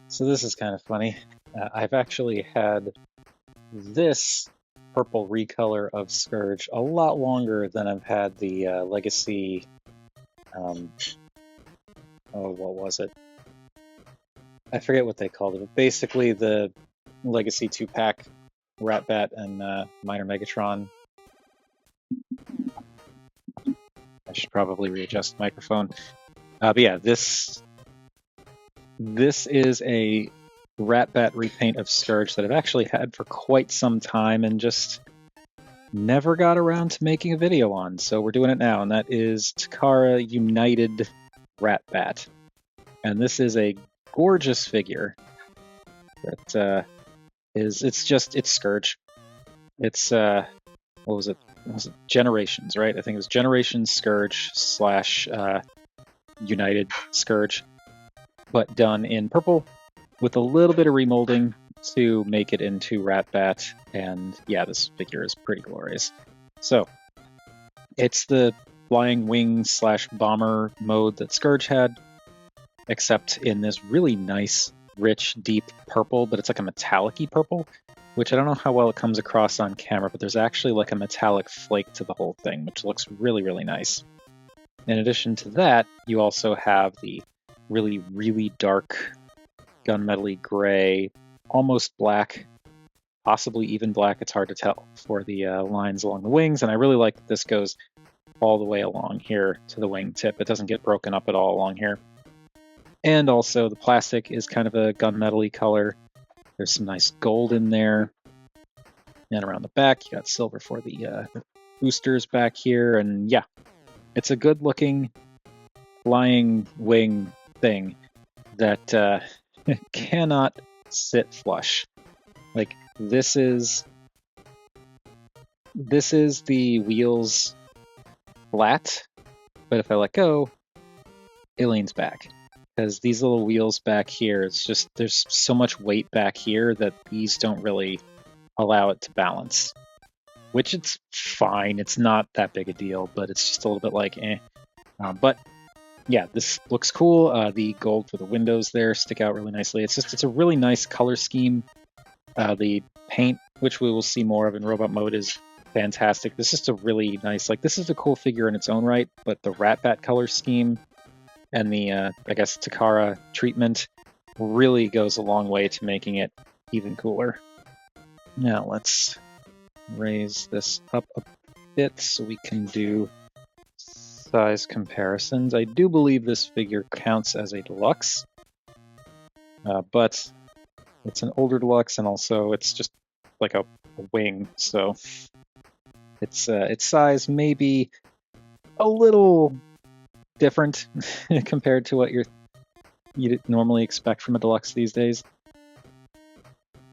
So this is kind of funny. I've actually had this purple recolor of Scourge a lot longer than I've had the Legacy. Oh, what was it? I forget what they called it, but basically the Legacy 2-pack Ratbat and Minor Megatron. I should probably readjust the microphone. But yeah, this is a Ratbat repaint of Scourge that I've actually had for quite some time and just never got around to making a video on. So we're doing it now, and that is Takara United Ratbat. And this is a gorgeous figure that it's Scourge. It's what was it? Was it Generations, right? I think it was Generations Scourge / United Scourge, but done in purple with a little bit of remolding to make it into Ratbat. And yeah, this figure is pretty glorious. So it's the flying wing / bomber mode that Scourge had, except in this really nice, rich, deep purple, but it's like a metallic-y purple, which I don't know how well it comes across on camera, but there's actually like a metallic flake to the whole thing, which looks really, really nice. In addition to that, you also have the really, really dark gunmetal-y gray, almost black, possibly even black, it's hard to tell, for the lines along the wings, and I really like that this goes all the way along here to the wing tip. It doesn't get broken up at all along here. And also the plastic is kind of a gunmetal-y color. There's some nice gold in there. And around the back, you got silver for the boosters back here. And yeah, it's a good-looking flying wing thing that cannot sit flush. Like, this is the wheels flat, but if I let go, it leans back. Because these little wheels back here, it's just, there's so much weight back here that these don't really allow it to balance. Which it's fine, it's not that big a deal, but it's just a little bit like, eh. But yeah, this looks cool. The gold for the windows there stick out really nicely. It's a really nice color scheme. The paint, which we will see more of in robot mode, is fantastic. This is just a really nice, like, this is a cool figure in its own right, but the Ratbat color scheme and the, I guess, Takara treatment really goes a long way to making it even cooler. Now let's raise this up a bit so we can do size comparisons. I do believe this figure counts as a deluxe, but it's an older deluxe, and also it's just like a wing, so its size may be a little different compared to what you'd normally expect from a deluxe these days.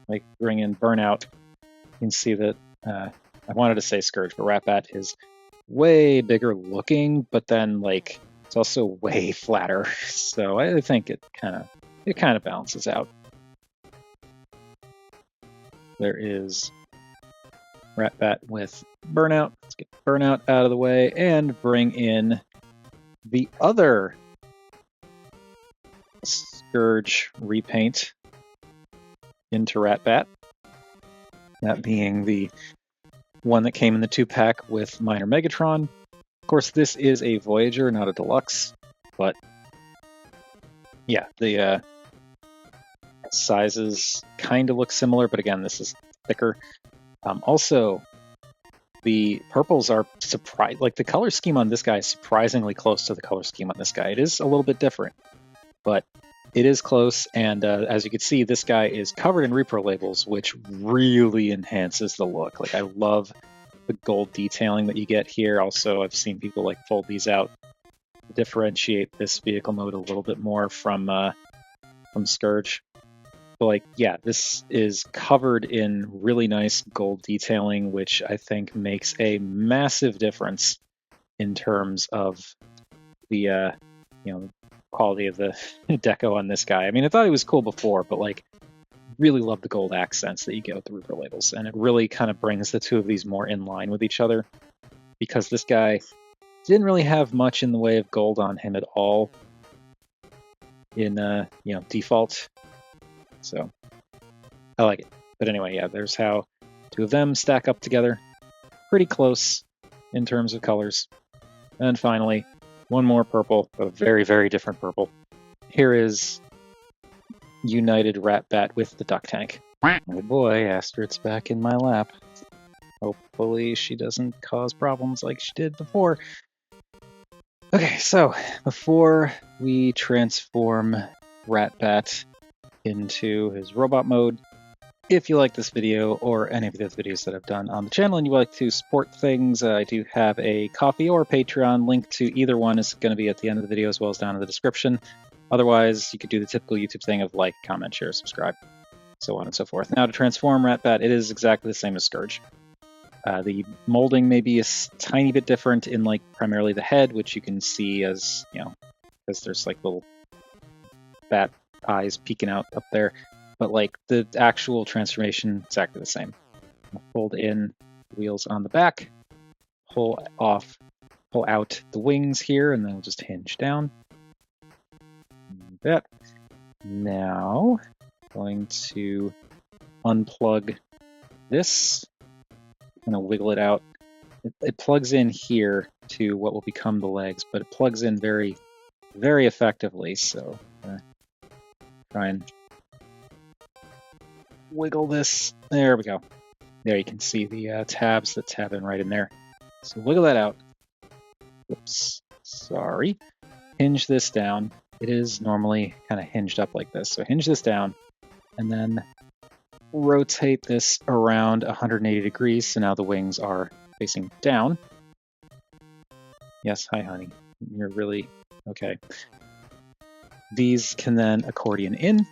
Like, bring in Burnout, you can see that I wanted to say Scourge, but Ratbat is way bigger looking, but then like it's also way flatter. So I think it kind of balances out. There is Ratbat with Burnout. Let's get Burnout out of the way and bring in the other Scourge repaint into Ratbat. That being the one that came in the 2-pack with Minor Megatron. Of course, this is a Voyager, not a deluxe, but yeah, the sizes kind of look similar, but again, this is thicker. Also, the purples are like the color scheme on this guy is surprisingly close to the color scheme on this guy. It is a little bit different, but it is close, and as you can see, this guy is covered in repro labels, which really enhances the look. Like, I love the gold detailing that you get here. Also, I've seen people like fold these out to differentiate this vehicle mode a little bit more from Scourge. But like, yeah, this is covered in really nice gold detailing, which I think makes a massive difference in terms of the quality of the deco on this guy. I mean, I thought he was cool before, but like, really love the gold accents that you get with the repro labels, and it really kind of brings the two of these more in line with each other, because this guy didn't really have much in the way of gold on him at all in default. So I like it. But anyway, yeah, there's how two of them stack up together. Pretty close in terms of colors. And finally, one more purple, a very, very different purple. Here is United Ratbat with the duck tank. Oh boy, Astrid's back in my lap. Hopefully she doesn't cause problems like she did before. Okay, so before we transform Ratbat into his robot mode, if you like this video or any of the other videos that I've done on the channel and you would like to support things, I do have a Ko-fi or Patreon. Link to either one is going to be at the end of the video as well as down in the description. Otherwise, you could do the typical YouTube thing of like, comment, share, subscribe, so on and so forth. Now to transform Ratbat, it is exactly the same as Scourge. The molding may be a tiny bit different in like primarily the head, which you can see as, you know, because there's like little bat eyes peeking out up there. But like the actual transformation, exactly the same. Fold in wheels on the back, pull out the wings here, and then we'll just hinge down. Like that. Now, going to unplug this. I'm going to wiggle it out. It plugs in here to what will become the legs, but it plugs in very, very effectively. So I'm going to try and wiggle this. There we go. There you can see the tabs that tab in right in there. So wiggle that out. Whoops, sorry. Hinge this down. It is normally kind of hinged up like this. So hinge this down and then rotate this around 180 degrees. So now the wings are facing down. Yes, hi honey. You're really okay. These can then accordion in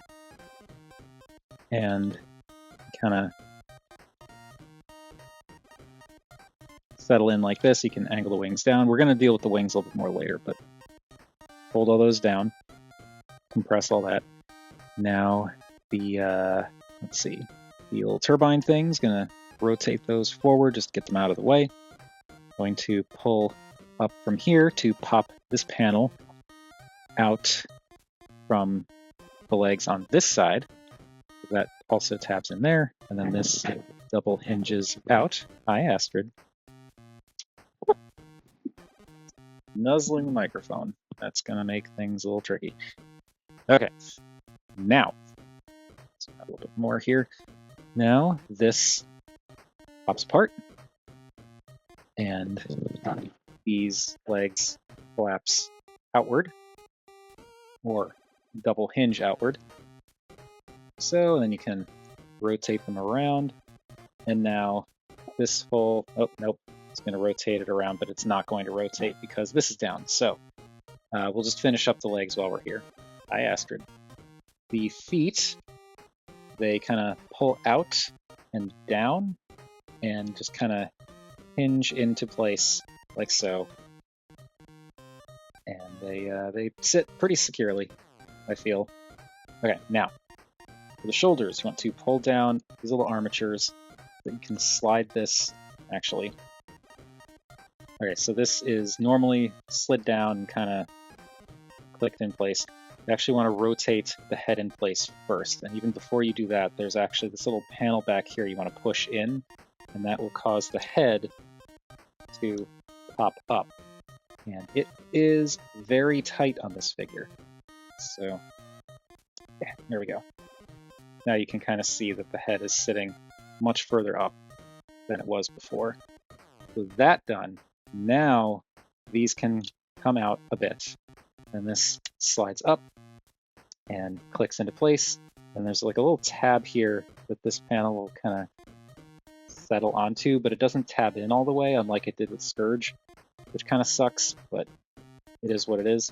and kind of settle in like this. You can angle the wings down. We're going to deal with the wings a little bit more later, but hold all those down, compress all that. Now the, let's see, the little turbine thing's going to rotate those forward, just to get them out of the way. Going to pull up from here to pop this panel out from the legs on this side. That also tabs in there, and then this double hinges out. Hi, Astrid. Nuzzling the microphone. That's going to make things a little tricky. Okay, now, let's add a little bit more here. Now, this pops apart, and these legs collapse outward, or double hinge outward. So, and then you can rotate them around, and now this whole, oh, nope, it's going to rotate it around, but it's not going to rotate because this is down. So, we'll just finish up the legs while we're here. Hi, Astrid. The feet, they kind of pull out and down, and just kind of hinge into place like so. And they sit pretty securely, I feel. Okay, now, for the shoulders, you want to pull down these little armatures that you can slide this, actually. Okay, so this is normally slid down and kind of clicked in place. You actually want to rotate the head in place first, and even before you do that, there's actually this little panel back here you want to push in, and that will cause the head to pop up. And it is very tight on this figure. So, yeah, there we go. Now you can kind of see that the head is sitting much further up than it was before. With that done, now these can come out a bit. And this slides up and clicks into place. And there's like a little tab here that this panel will kind of settle onto, but it doesn't tab in all the way, unlike it did with Scourge, which kind of sucks, but it is what it is.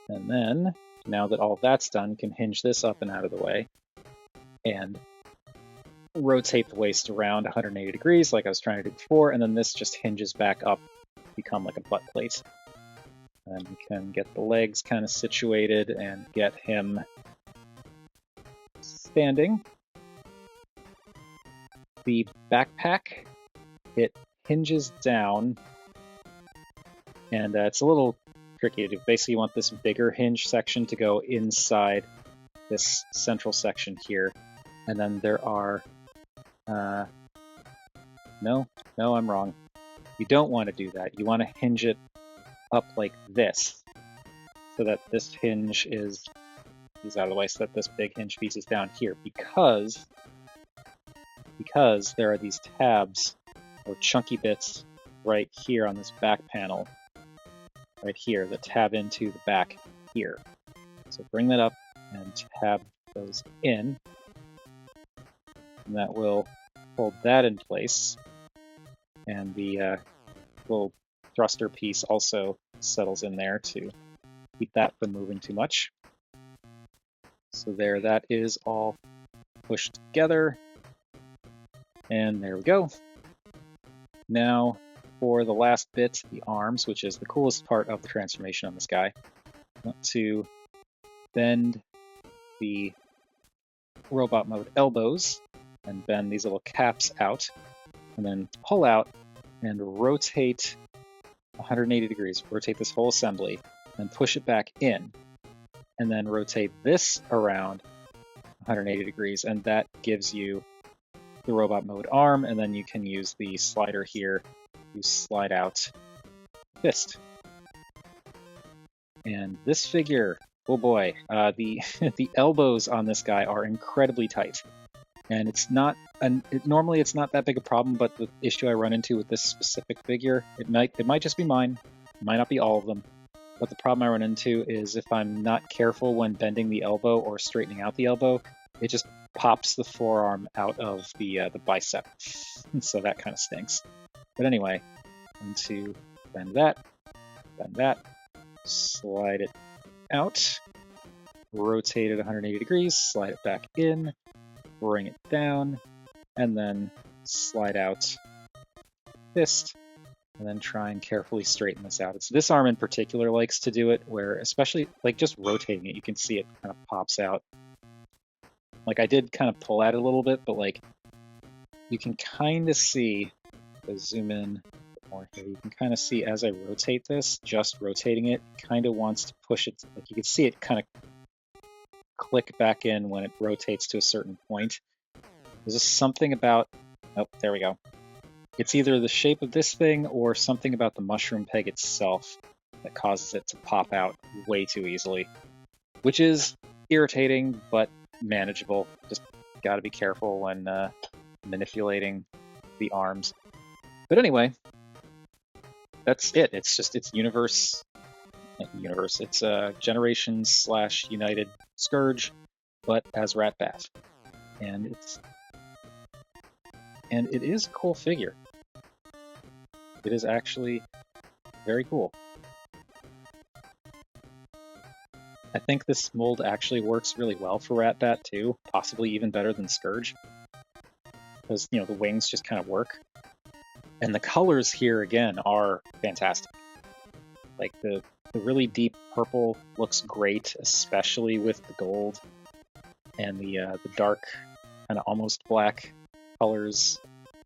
And then, now that all that's done, you can hinge this up and out of the way and rotate the waist around 180 degrees like I was trying to do before, and then this just hinges back up to become like a butt plate. And you can get the legs kind of situated and get him standing. The backpack, it hinges down, and it's a little tricky to do. Basically, you want this bigger hinge section to go inside this central section here, and then there are, no, I'm wrong. You don't want to do that. You want to hinge it up like this, so that this hinge is out of the way, so that this big hinge piece is down here, because there are these tabs or chunky bits right here on this back panel, right here, that tab into the back here. So bring that up and tab those in, and that will hold that in place. And the little thruster piece also settles in there to keep that from moving too much. So there, that is all pushed together. And there we go. Now for the last bit, the arms, which is the coolest part of the transformation on this guy. I want to bend the robot mode elbows and bend these little caps out, and then pull out and rotate 180 degrees. Rotate this whole assembly, and push it back in, and then rotate this around 180 degrees, and that gives you the robot mode arm, and then you can use the slider here to slide out fist. And this figure, oh boy, the elbows on this guy are incredibly tight, and normally it's not that big a problem, but the issue I run into with this specific figure, it might just be mine, it might not be all of them, but the problem I run into is if I'm not careful when bending the elbow or straightening out the elbow, it just pops the forearm out of the bicep, so that kind of stinks. But anyway, I'm going to bend that, slide it out, rotate it 180 degrees, slide it back in, bring it down, and then slide out fist, and then try and carefully straighten this out. It's this arm in particular likes to do it, where especially like just rotating it, you can see it kind of pops out. Like I did kind of pull at it a little bit, but like you can kind of see, if I zoom in a bit more here, you can kind of see as I rotate this, just rotating it kind of wants to push it, like you can see it kind of click back in when it rotates to a certain point. There's just something about, oh, there we go. It's either the shape of this thing or something about the mushroom peg itself that causes it to pop out way too easily, which is irritating, but manageable. Just gotta be careful when manipulating the arms. But anyway, that's it. It's It's Generations / United Scourge, but as Ratbat. And it is a cool figure. It is actually very cool. I think this mold actually works really well for Ratbat too, possibly even better than Scourge, because the wings just kind of work. And the colors here again are fantastic. Like the really deep purple looks great, especially with the gold, and the dark kind of almost black colors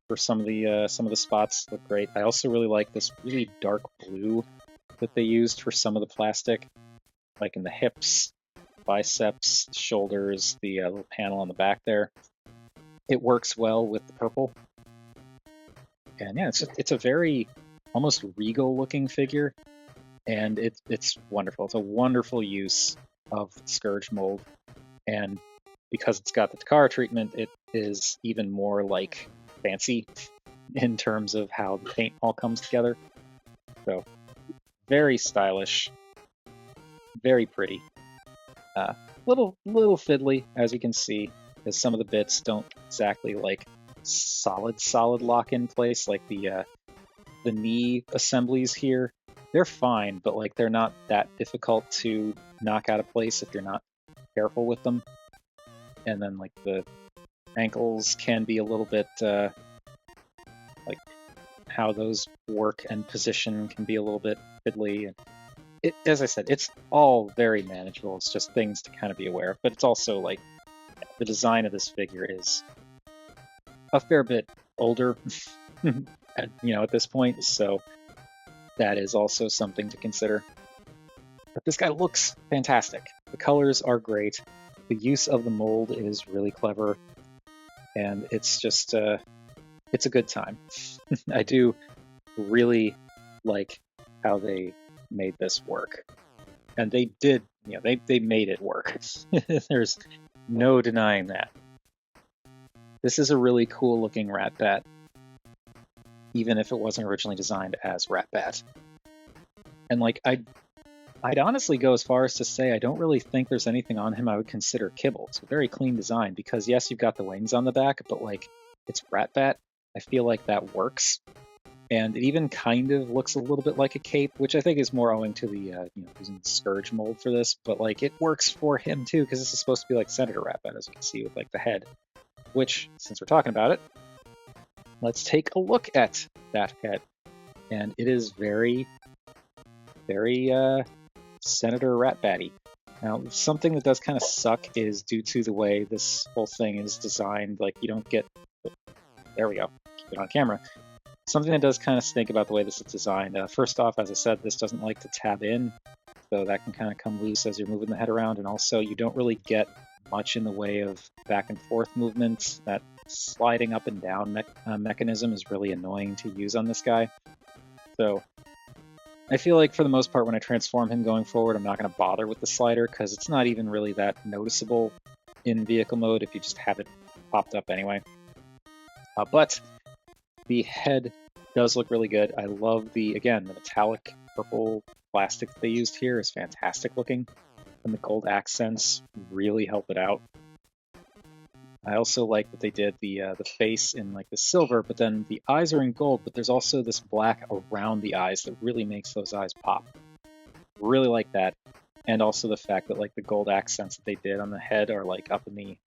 for some of the spots look great. I also really like this really dark blue that they used for some of the plastic, like in the hips, biceps, shoulders, the little panel on the back there. It works well with the purple. And yeah, it's a very almost regal looking figure, and it's wonderful. It's a wonderful use of the Scourge mold, and because it's got the Takara treatment, it is even more like fancy in terms of how the paint all comes together. So very stylish, very pretty. Little fiddly, as you can see, as some of the bits don't exactly like solid lock in place. Like the knee assemblies here, they're fine, but like they're not that difficult to knock out of place if you're not careful with them. And then like the ankles can be a little bit like how those work and position can be a little bit fiddly. And as I said, it's all very manageable. It's just things to kind of be aware of. But it's also like the design of this figure is a fair bit older, at this point. So that is also something to consider. But this guy looks fantastic. The colors are great. the use of the mold is really clever, and it's just it's a good time. I do really like how they made this work, and they did. They made it work. There's no denying that. This is a really cool looking Ratbat, even if it wasn't originally designed as Ratbat. And like I'd honestly go as far as to say I don't really think there's anything on him I would consider kibble. It's a very clean design because yes, you've got the wings on the back, but like it's Ratbat. I feel like that works. And it even kind of looks a little bit like a cape, which I think is more owing to the using the Scourge mold for this, but like it works for him too, because this is supposed to be like Senator Ratbat, as you can see with like the head. Which, since we're talking about it, let's take a look at that head. And it is very, very Senator Ratbat-y. Now, something that does kind of suck is due to the way this whole thing is designed, like you don't get... There we go. Keep it on camera. Something that does kind of stink about the way this is designed. First off, as I said, this doesn't like to tab in, so that can kind of come loose as you're moving the head around, and also you don't really get much in the way of back and forth movements. That sliding up and down mechanism is really annoying to use on this guy. So I feel like for the most part when I transform him going forward, I'm not going to bother with the slider because it's not even really that noticeable in vehicle mode if you just have it popped up anyway. But the head does look really good. I love the metallic purple plastic that they used here is fantastic looking. And the gold accents really help it out. I also like that they did the face in like the silver, but then the eyes are in gold, but there's also this black around the eyes that really makes those eyes pop. Really like that. And also the fact that like the gold accents that they did on the head are like up in the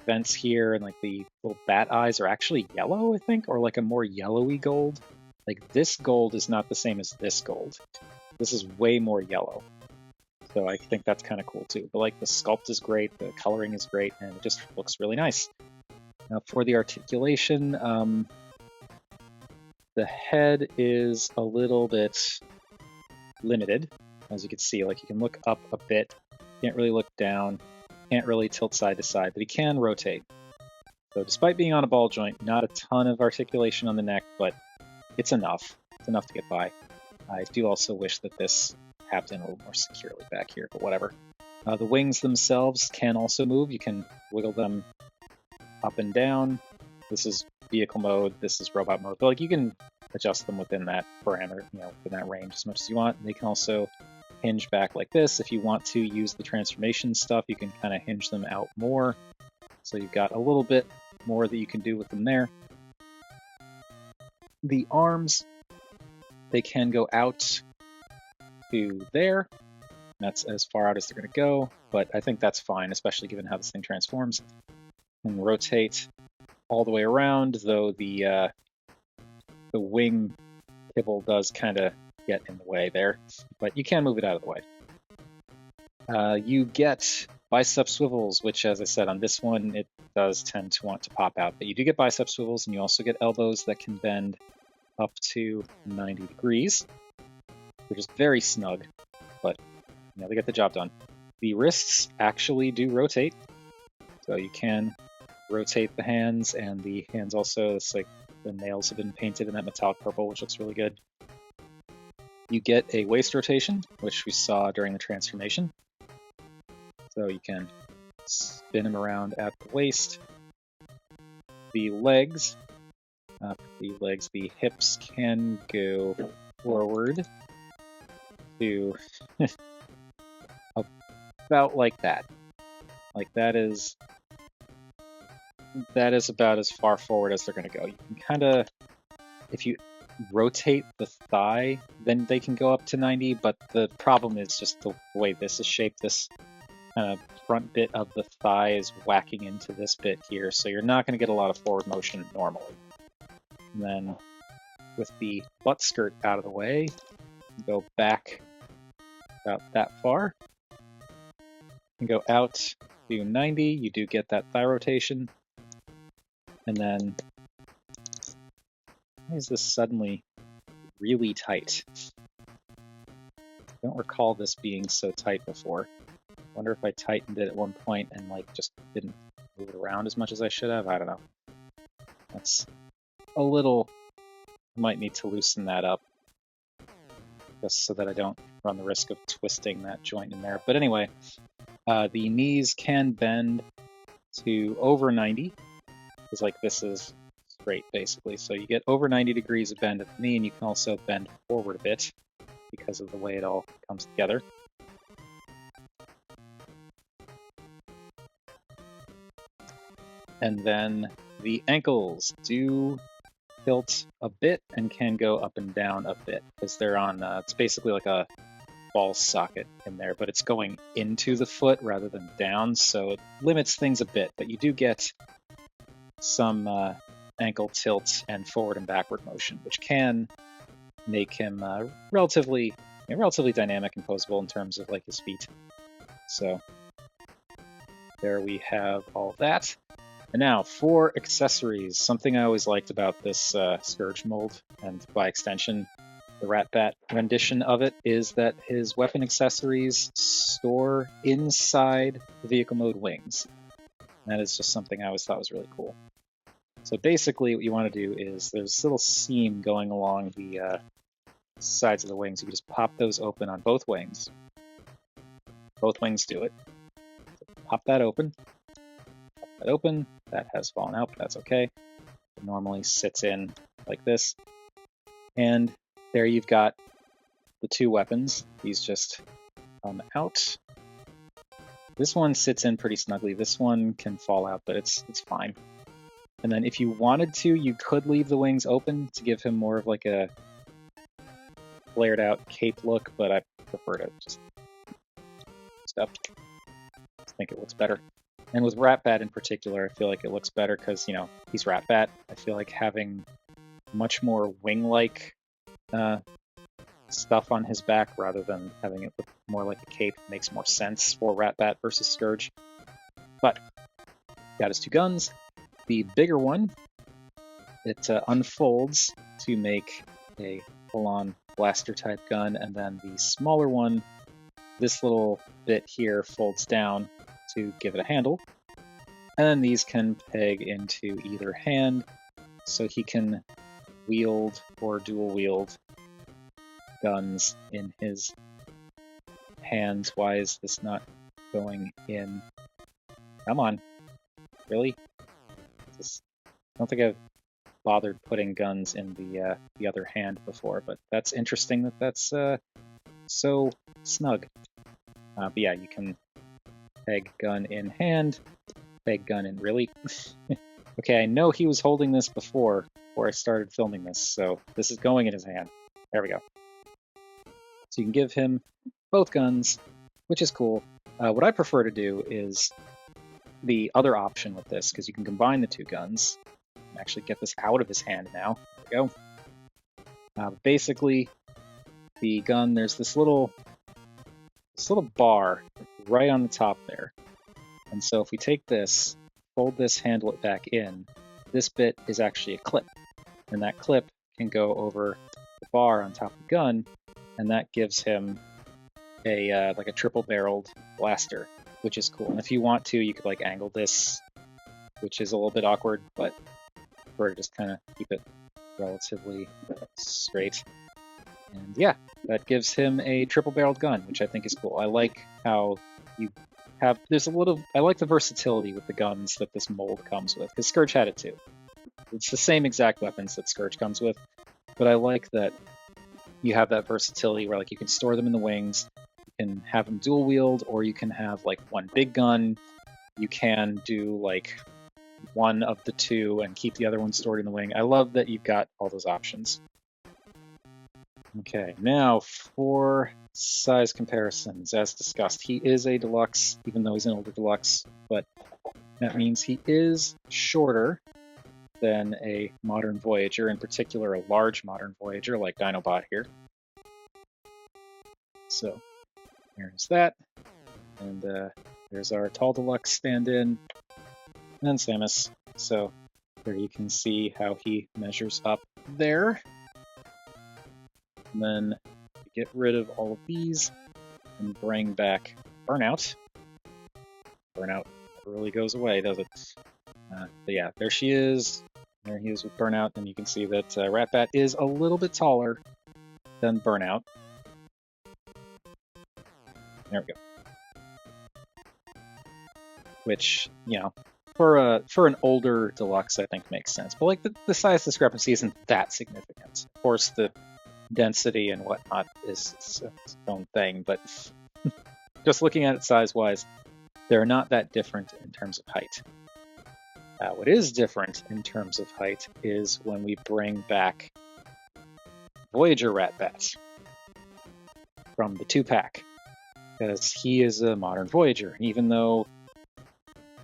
vents here, and like the little bat eyes are actually yellow, I think, or like a more yellowy gold. Like this gold is not the same as this gold. This is way more yellow. So I think that's kind of cool too. But like the sculpt is great, the coloring is great, and it just looks really nice. Now for the articulation, the head is a little bit limited, as you can see. Like you can look up a bit, can't really look down, can't really tilt side to side, but he can rotate. So despite being on a ball joint, not a ton of articulation on the neck, but it's enough. It's enough to get by. I do also wish that this tapped in a little more securely back here, but whatever. The wings themselves can also move. You can wiggle them up and down. This is vehicle mode, this is robot mode, but like you can adjust them within that parameter, within that range as much as you want. They can also hinge back like this. If you want to use the transformation stuff, you can kind of hinge them out more. So you've got a little bit more that you can do with them there. The arms, they can go out to there. That's as far out as they're going to go, but I think that's fine, especially given how this thing transforms. And rotate all the way around, though the wing kibble does kind of get in the way there, but you can move it out of the way. You get bicep swivels, which, as I said, on this one, it does tend to want to pop out, but you do get bicep swivels, and you also get elbows that can bend up to 90 degrees, which is very snug, but they get the job done. The wrists actually do rotate, so you can rotate the hands, and the hands also, it's like the nails have been painted in that metallic purple, which looks really good. You get a waist rotation, which we saw during the transformation. So you can spin him around at the waist. The legs, the hips can go forward to about like that. Like that is about as far forward as they're going to go. You can kind of, if you rotate the thigh, then they can go up to 90, but the problem is just the way this is shaped. This kind of front bit of the thigh is whacking into this bit here, so you're not going to get a lot of forward motion normally. And then with the butt skirt out of the way, go back about that far, and go out to 90. You do get that thigh rotation, and then why is this suddenly really tight? I don't recall this being so tight before. wonder if I tightened it at one point and like just didn't move it around as much as I should have. I don't know. That's a little, might need to loosen that up just so that I don't run the risk of twisting that joint in there. But anyway, the knees can bend to over 90, because like this is straight basically. So you get over 90 degrees of bend at the knee, and you can also bend forward a bit because of the way it all comes together. And then the ankles do tilt a bit and can go up and down a bit because they're on, it's basically like a ball socket in there, but it's going into the foot rather than down, so it limits things a bit, but you do get some ankle tilt and forward and backward motion, which can make him relatively dynamic and posable in terms of like his feet. So there we have all that. And now for accessories, something I always liked about this Scourge mold, and by extension the Ratbat rendition of it, is that his weapon accessories store inside the vehicle mode wings. And that is just something I always thought was really cool. So basically what you want to do is there's this little seam going along the sides of the wings. You can just pop those open on both wings. Both wings do it. So pop that open. Pop that open. That has fallen out, but that's okay. It normally sits in like this. And there you've got the two weapons. These just come out. This one sits in pretty snugly. This one can fall out, but it's fine. And then if you wanted to, you could leave the wings open to give him more of like a flared out cape look, but I prefer to just step. I think it looks better. And with Ratbat in particular, I feel like it looks better because, you know, he's Ratbat. I feel like having much more wing-like stuff on his back rather than having it look more like a cape makes more sense for Ratbat versus Scourge. But got his two guns. The bigger one, it unfolds to make a full-on blaster-type gun, and then the smaller one, this little bit here folds down to give it a handle. And then these can peg into either hand, so he can wield or dual wield guns in his hands. Why is this not going in? Come on. Really? I don't think I've bothered putting guns in the other hand before, but that's interesting that that's so snug. But yeah, you can peg gun in hand, peg gun in... Really? Okay, I know he was holding this before I started filming this, so this is going in his hand. There we go. So you can give him both guns, which is cool. What I prefer to do is the other option with this, because you can combine the two guns and actually get this out of his hand now. There we go. Basically, the gun, there's this little bar right on the top there. And so if we take this, fold this, handle it back in, this bit is actually a clip. And that clip can go over the bar on top of the gun, and that gives him a like a triple-barreled blaster, which is cool. And if you want to, you could like angle this, which is a little bit awkward, but I prefer to just kind of keep it relatively straight. And yeah, that gives him a triple-barreled gun, which I think is cool. I like how you have, I like the versatility with the guns that this mold comes with, because Scourge had it too. It's the same exact weapons that Scourge comes with, but I like that you have that versatility where like you can store them in the wings, you can have them dual wield, or you can have like one big gun. You can do like one of the two and keep the other one stored in the wing. I love that you've got all those options. Okay, now for size comparisons. As discussed, he is a deluxe, even though he's an older deluxe, but that means he is shorter than a modern Voyager, in particular a large modern Voyager like Dinobot here. So there's that, and there's our tall deluxe stand-in, and Samus. So there you can see how he measures up there. And then get rid of all of these and bring back Burnout. Burnout never really goes away, does it? But yeah, there she is. There he is with Burnout, and you can see that Ratbat is a little bit taller than Burnout. There we go. Which, you know, for an older deluxe, I think makes sense. But like the size discrepancy isn't that significant. Of course, the density and whatnot is its own thing, but just looking at it size-wise, they're not that different in terms of height. What is different in terms of height is when we bring back Voyager Ratbat from the 2-pack, because he is a modern Voyager. Even though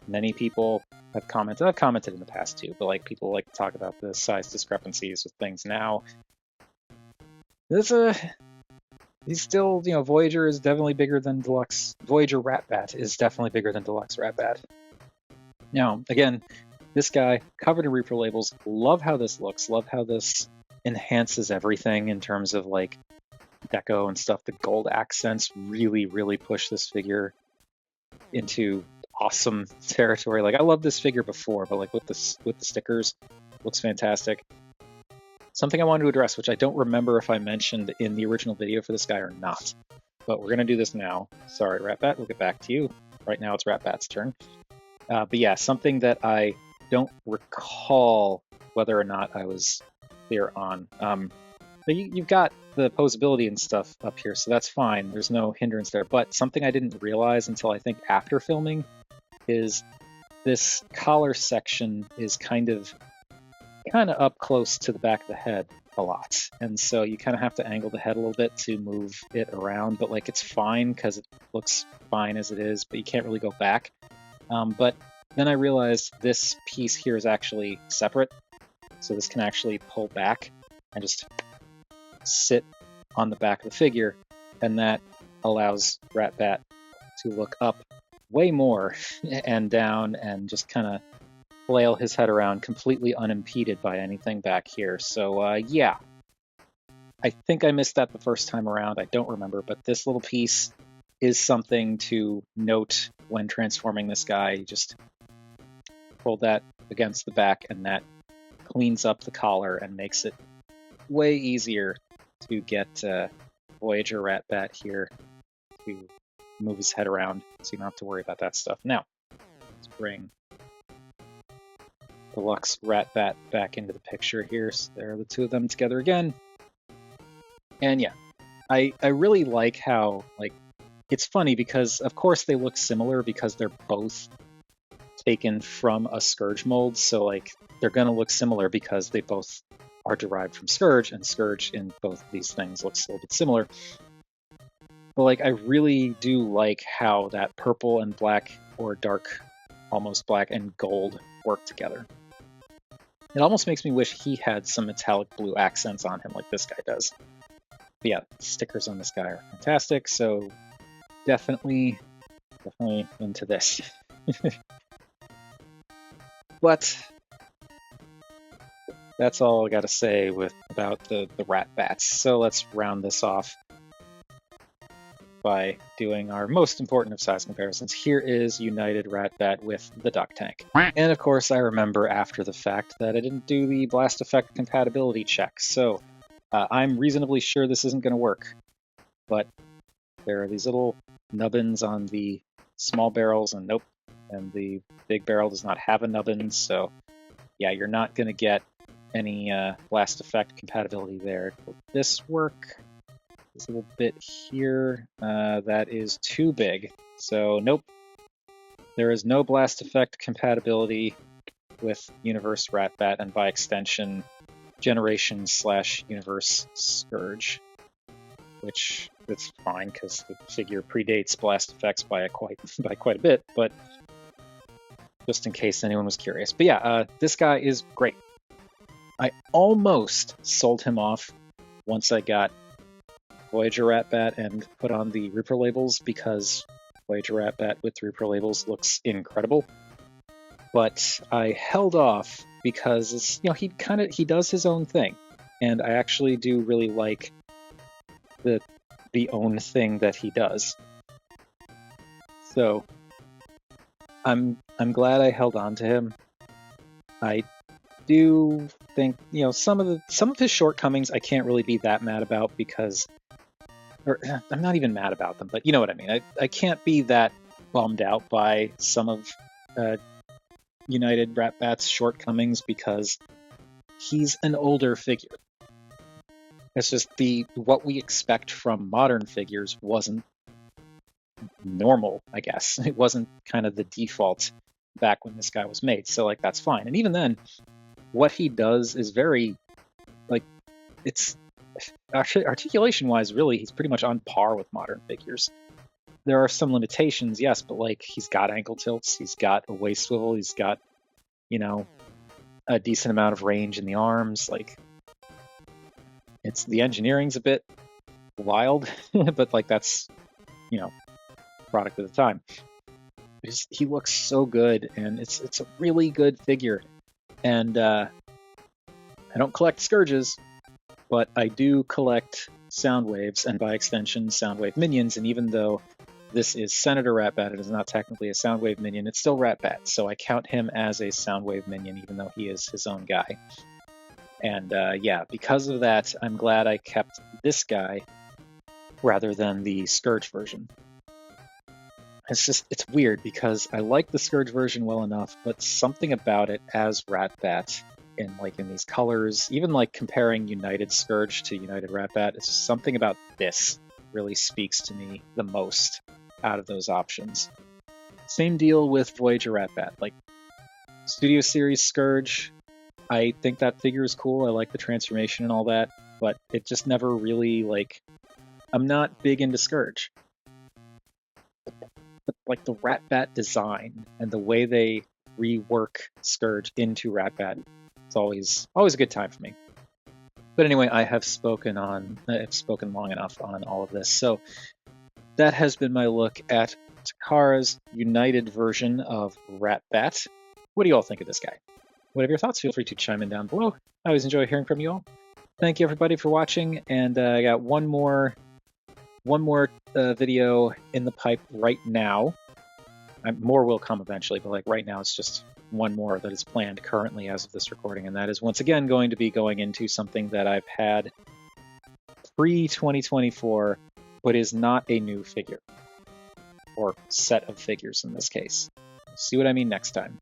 many people have commented, I've commented in the past too, but like people like to talk about the size discrepancies with things now. He's still, you know, Voyager is definitely bigger than Deluxe. Voyager Ratbat is definitely bigger than Deluxe Ratbat. Now, again, this guy, covered in repro labels, love how this looks, love how this enhances everything in terms of like deco and stuff. The gold accents really, really push this figure into awesome territory. Like, I love this figure before, but like with the stickers, looks fantastic. Something I wanted to address, which I don't remember if I mentioned in the original video for this guy or not, but we're going to do this now. Sorry, Ratbat, we'll get back to you. Right now it's Ratbat's turn. But yeah, something that I don't recall whether or not I was clear on. But you've got the posability and stuff up here, so that's fine. There's no hindrance there. But something I didn't realize until I think after filming is this collar section is kind of up close to the back of the head a lot, and so you kind of have to angle the head a little bit to move it around, but like it's fine because it looks fine as it is, but you can't really go back. But then I realized this piece here is actually separate, so this can actually pull back and just sit on the back of the figure, and that allows Ratbat to look up way more and down and just kind of flail his head around completely unimpeded by anything back here. So yeah, I think I missed that the first time around. I don't remember, but this little piece is something to note when transforming this guy. You just pull that against the back, and that cleans up the collar and makes it way easier to get Voyager Ratbat here to move his head around, so you don't have to worry about that stuff. Now, let's bring Deluxe Ratbat back into the picture here. So there are the two of them together again. And yeah, I really like how, like, it's funny because of course they look similar because they're both taken from a Scourge mold. So like they're gonna look similar because they both are derived from Scourge, and Scourge in both of these things looks a little bit similar. But like I really do like how that purple and black, or dark, almost black and gold work together. It almost makes me wish he had some metallic blue accents on him like this guy does. But yeah, stickers on this guy are fantastic, so definitely into this. But that's all I gotta say about the Ratbats. So let's round this off by doing our most important of size comparisons. Here is United Ratbat with the Duck Tank. And of course I remember after the fact that I didn't do the blast effect compatibility check, so I'm reasonably sure this isn't going to work. But there are these little nubbins on the small barrels, and nope, and the big barrel does not have a nubbin, so yeah, you're not going to get any blast effect compatibility there. Will this work? This little bit here, that is too big, so nope. There is no blast effect compatibility with Universe Ratbat, and by extension, Generation/Universe Scourge, which it's fine because the figure predates blast effects by quite a bit, but just in case anyone was curious. But yeah, this guy is great. I almost sold him off once I got Voyager Ratbat and put on the repro labels, because Voyager Ratbat with repro labels looks incredible. But I held off because it's, you know, he does his own thing, and I actually do really like the own thing that he does. So I'm glad I held on to him. I do think, you know, some of his shortcomings I can't really be that mad about because, or I'm not even mad about them, but you know what I mean. I can't be that bummed out by some of United Ratbat's shortcomings because he's an older figure. It's just what we expect from modern figures wasn't normal, I guess. It wasn't kind of the default back when this guy was made. So like that's fine. And even then, what he does is very like it's actually articulation wise, really, he's pretty much on par with modern figures. There are some limitations, yes, but like he's got ankle tilts, he's got a waist swivel, he's got, you know, a decent amount of range in the arms. Like it's the engineering's a bit wild, but like that's, you know, product of the time. He looks so good, and it's a really good figure. And I don't collect Scourges, but I do collect Soundwaves, and by extension, Soundwave minions. And even though this is Senator Ratbat, it is not technically a Soundwave minion, it's still Ratbat. So I count him as a Soundwave minion, even though he is his own guy. And yeah, because of that, I'm glad I kept this guy rather than the Scourge version. It's weird because I like the Scourge version well enough, but something about it as Ratbat in these colors, even like comparing United Scourge to United Ratbat, it's something about this really speaks to me the most out of those options. Same deal with Voyager Ratbat. Like Studio Series Scourge, I think that figure is cool. I like the transformation and all that, but it just never really I'm not big into Scourge. But like the Ratbat design and the way they rework Scourge into Ratbat, it's always a good time for me. But anyway, I've spoken long enough on all of this. So that has been my look at Takara's United version of Ratbat. What do you all think of this guy? Whatever your thoughts, feel free to chime in down below. I always enjoy hearing from you all. Thank you everybody for watching, and I got one more video in the pipe right now. More will come eventually, but like right now it's just one more that is planned currently as of this recording, and that is once again going to be going into something that I've had pre-2024, but is not a new figure, or set of figures in this case. See what I mean next time.